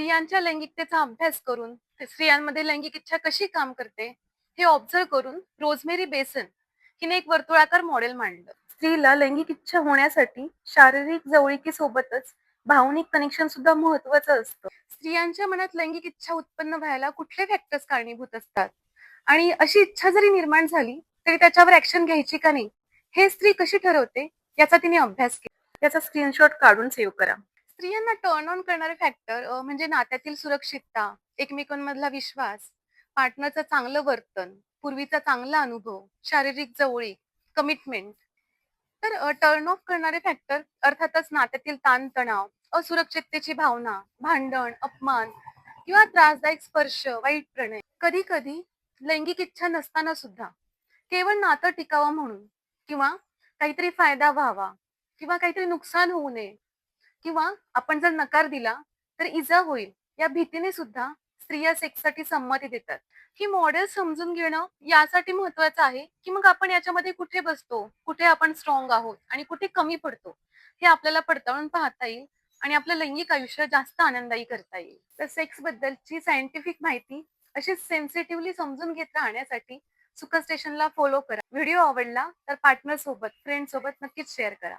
स्त्रियांच्या लैंगिकतेचा अभ्यास करून स्त्रियांमध्ये लैंगिक इच्छा कशी काम करते हे ऑब्झर्व करून रोजमेरी बेसन हिने एक वर्तुळाकार मॉडेल मांडलं. स्त्रीला लैंगिक इच्छा होण्यासाठी शारीरिक जवळीकीसोबतच भावनिक कनेक्शन सुद्धा महत्वाचं असतं. स्त्रियांच्या मनात लैंगिक इच्छा उत्पन्न व्हायला कुठले फॅक्टर्स कारणीभूत असतात आणि अशी इच्छा जरी निर्माण झाली तरी त्याच्यावर ऍक्शन घ्यायची का नाही हे स्त्री कशी ठरवते याचा तिने अभ्यास केला. याचा स्क्रीनशॉट काढून सेव्ह करा. स्त्रियांना टर्न ऑन करणारे फॅक्टर म्हणजे नात्यातील सुरक्षितता, एकमेकांमधला विश्वास, पार्टनरचं चांगलं वर्तन, पूर्वीचा चांगला अनुभव, शारीरिक जवळीक, कमिटमेंट. तर टर्न ऑफ करणारे फॅक्टर अर्थातच नात्यातील ताणतणाव, असुरक्षिततेची भावना, भांडण, अपमान किंवा त्रासदायक स्पर्श, वाईट प्रणय. कधी कधी लैंगिक इच्छा नसताना सुद्धा केवळ नातं टिकावं म्हणून किंवा काहीतरी फायदा व्हावा किंवा काहीतरी नुकसान होऊ नये किंवा आपण जर नकार दिला तर इजा होईल या भीतीने सुद्धा स्त्रिया सेक्ससाठी संमती देतात. ही मॉडेल समजून घेणं यासाठी महत्वाचं आहे की मग आपण याच्यामध्ये कुठे बसतो, कुठे आपण स्ट्रॉंग आहोत आणि कुठे कमी पडतो हे आपल्याला पडताळून पाहता येईल आणि आपलं लैंगिक आयुष्य जास्त आनंदायी करता येईल. तर सेक्स बद्दलची सायंटिफिक माहिती अशी सेन्सिटिव्हली समजून घेत राहण्यासाठी सुख स्टेशनला फॉलो करा. व्हिडिओ आवडला तर पार्टनर सोबत, फ्रेंड सोबत नक्कीच शेअर करा.